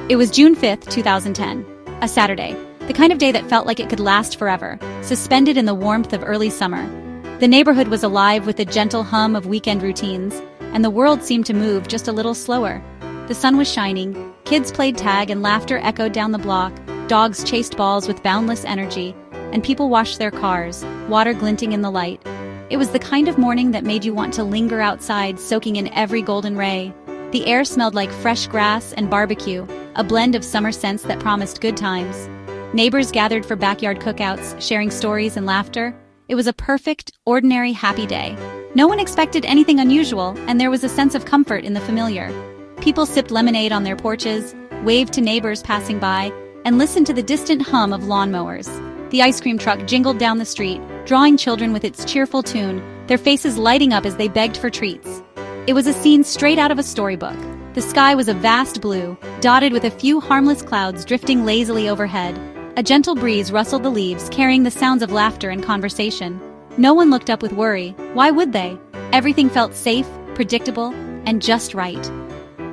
It was June 5th, 2010, a Saturday, the kind of day that felt like it could last forever, suspended in the warmth of early summer. The neighborhood was alive with the gentle hum of weekend routines, and the world seemed to move just a little slower. The sun was shining, kids played tag and laughter echoed down the block, dogs chased balls with boundless energy, and people washed their cars, water glinting in the light. It was the kind of morning that made you want to linger outside, soaking in every golden ray. The air smelled like fresh grass and barbecue, a blend of summer scents that promised good times. Neighbors gathered for backyard cookouts, sharing stories and laughter. It was a perfect, ordinary, happy day. No one expected anything unusual, and there was a sense of comfort in the familiar. People sipped lemonade on their porches, waved to neighbors passing by, and listened to the distant hum of lawnmowers. The ice cream truck jingled down the street, drawing children with its cheerful tune, their faces lighting up as they begged for treats. It was a scene straight out of a storybook. The sky was a vast blue, dotted with a few harmless clouds drifting lazily overhead. A gentle breeze rustled the leaves, carrying the sounds of laughter and conversation. No one looked up with worry. Why would they? Everything felt safe, predictable, and just right.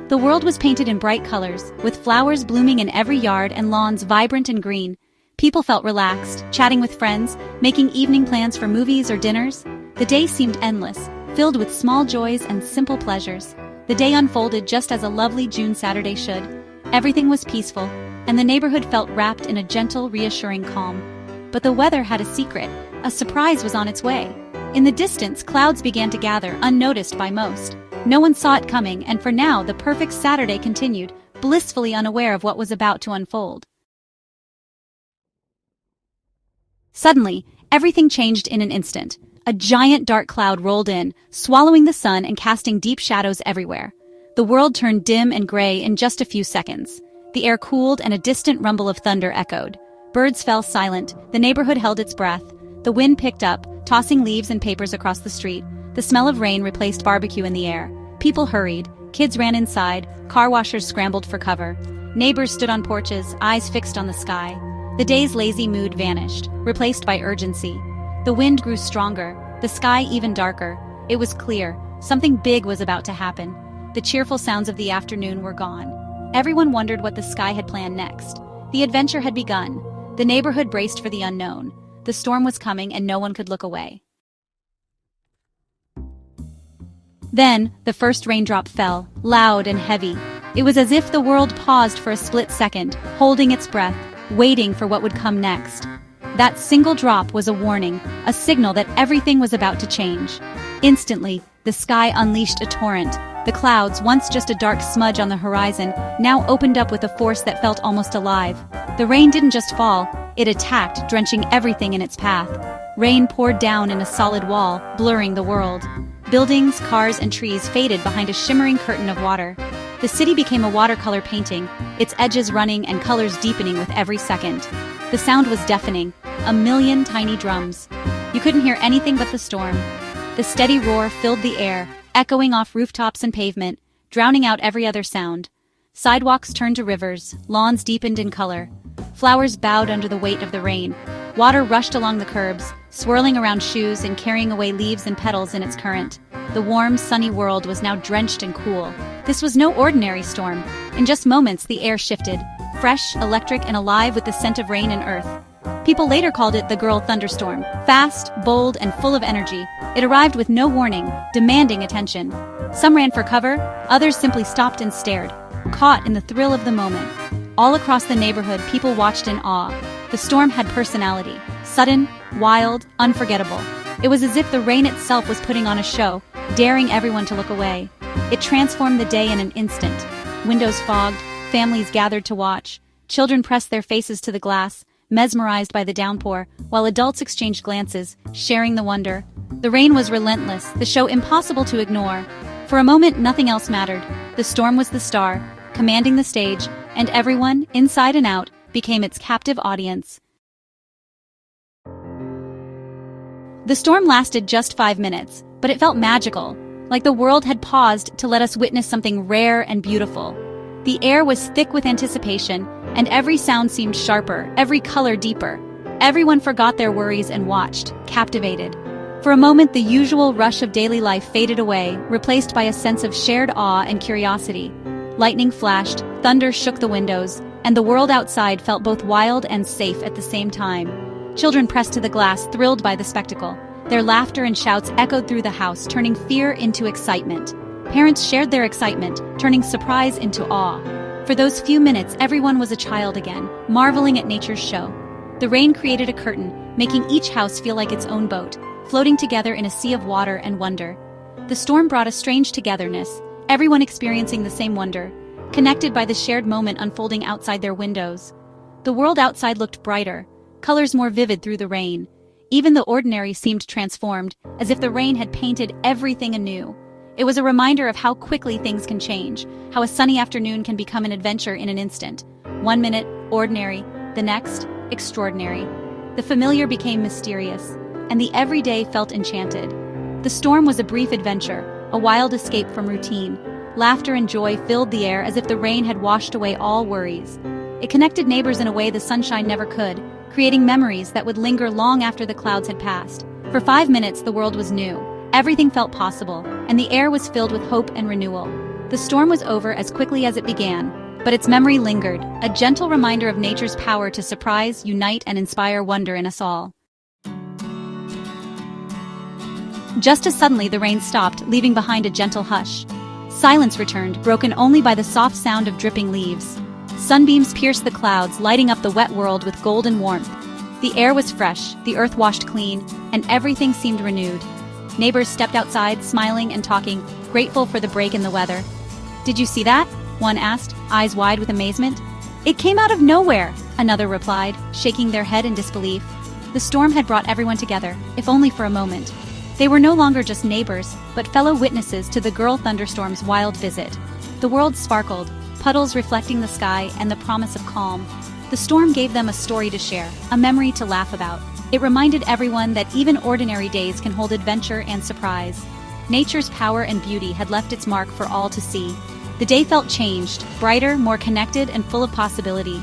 The world was painted in bright colors, with flowers blooming in every yard and lawns vibrant and green. People felt relaxed, chatting with friends, making evening plans for movies or dinners. The day seemed endless, filled with small joys and simple pleasures. The day unfolded just as a lovely June Saturday should. Everything was peaceful, and the neighborhood felt wrapped in a gentle, reassuring calm. But the weather had a secret. A surprise was on its way. In the distance, clouds began to gather, unnoticed by most. No one saw it coming, and for now, the perfect Saturday continued, blissfully unaware of what was about to unfold. Suddenly, everything changed in an instant. A giant dark cloud rolled in, swallowing the sun and casting deep shadows everywhere. The world turned dim and gray in just a few seconds. The air cooled and a distant rumble of thunder echoed. Birds fell silent, the neighborhood held its breath. The wind picked up, tossing leaves and papers across the street. The smell of rain replaced barbecue in the air. People hurried, kids ran inside, car washers scrambled for cover. Neighbors stood on porches, eyes fixed on the sky. The day's lazy mood vanished, replaced by urgency. The wind grew stronger, the sky even darker. It was clear, something big was about to happen. The cheerful sounds of the afternoon were gone. Everyone wondered what the sky had planned next. The adventure had begun. The neighborhood braced for the unknown. The storm was coming and no one could look away. Then, the first raindrop fell, loud and heavy. It was as if the world paused for a split second, holding its breath, waiting for what would come next. That single drop was a warning, a signal that everything was about to change. Instantly, the sky unleashed a torrent. The clouds, once just a dark smudge on the horizon, now opened up with a force that felt almost alive. The rain didn't just fall, it attacked, drenching everything in its path. Rain poured down in a solid wall, blurring the world. Buildings, cars, and trees faded behind a shimmering curtain of water. The city became a watercolor painting, its edges running and colors deepening with every second. The sound was deafening, a million tiny drums. You couldn't hear anything but the storm. The steady roar filled the air, echoing off rooftops and pavement, drowning out every other sound. Sidewalks turned to rivers, lawns deepened in color. Flowers bowed under the weight of the rain. Water rushed along the curbs, swirling around shoes and carrying away leaves and petals in its current. The warm, sunny world was now drenched and cool. This was no ordinary storm. In just moments, the air shifted, fresh, electric, and alive with the scent of rain and earth. People later called it the Girl Thunderstorm. Fast, bold, and full of energy, it arrived with no warning, demanding attention. Some ran for cover, others simply stopped and stared, caught in the thrill of the moment. All across the neighborhood, people watched in awe. The storm had personality, sudden, wild, unforgettable. It was as if the rain itself was putting on a show, daring everyone to look away. It transformed the day in an instant. Windows fogged, families gathered to watch. Children pressed their faces to the glass, mesmerized by the downpour, while adults exchanged glances, sharing the wonder. The rain was relentless, the show impossible to ignore. For a moment, nothing else mattered. The storm was the star, commanding the stage, and everyone, inside and out, became its captive audience. The storm lasted just 5 minutes, but it felt magical, like the world had paused to let us witness something rare and beautiful. The air was thick with anticipation, and every sound seemed sharper, every color deeper. Everyone forgot their worries and watched, captivated. For a moment, the usual rush of daily life faded away, replaced by a sense of shared awe and curiosity. Lightning flashed, thunder shook the windows, and the world outside felt both wild and safe at the same time. Children pressed to the glass, thrilled by the spectacle. Their laughter and shouts echoed through the house, turning fear into excitement. Parents shared their excitement, turning surprise into awe. For those few minutes, everyone was a child again, marveling at nature's show. The rain created a curtain, making each house feel like its own boat, floating together in a sea of water and wonder. The storm brought a strange togetherness, everyone experiencing the same wonder, connected by the shared moment unfolding outside their windows. The world outside looked brighter, colors more vivid through the rain. Even the ordinary seemed transformed, as if the rain had painted everything anew. It was a reminder of how quickly things can change, how a sunny afternoon can become an adventure in an instant. 1 minute, ordinary, the next, extraordinary. The familiar became mysterious, and the everyday felt enchanted. The storm was a brief adventure, a wild escape from routine. Laughter and joy filled the air as if the rain had washed away all worries. It connected neighbors in a way the sunshine never could, creating memories that would linger long after the clouds had passed. For 5 minutes, the world was new. Everything felt possible, and the air was filled with hope and renewal. The storm was over as quickly as it began, but its memory lingered, a gentle reminder of nature's power to surprise, unite, and inspire wonder in us all. Just as suddenly the rain stopped, leaving behind a gentle hush. Silence returned, broken only by the soft sound of dripping leaves. Sunbeams pierced the clouds, lighting up the wet world with golden warmth. The air was fresh, the earth washed clean, and everything seemed renewed. Neighbors stepped outside, smiling and talking, grateful for the break in the weather. "Did you see that?" one asked, eyes wide with amazement. "It came out of nowhere," another replied, shaking their head in disbelief. The storm had brought everyone together, if only for a moment. They were no longer just neighbors, but fellow witnesses to the Girl Thunderstorm's wild visit. The world sparkled, puddles reflecting the sky and the promise of calm. The storm gave them a story to share, a memory to laugh about. It reminded everyone that even ordinary days can hold adventure and surprise. Nature's power and beauty had left its mark for all to see. The day felt changed, brighter, more connected, and full of possibility.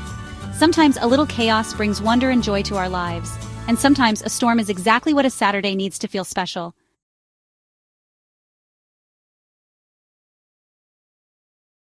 Sometimes a little chaos brings wonder and joy to our lives. And sometimes a storm is exactly what a Saturday needs to feel special.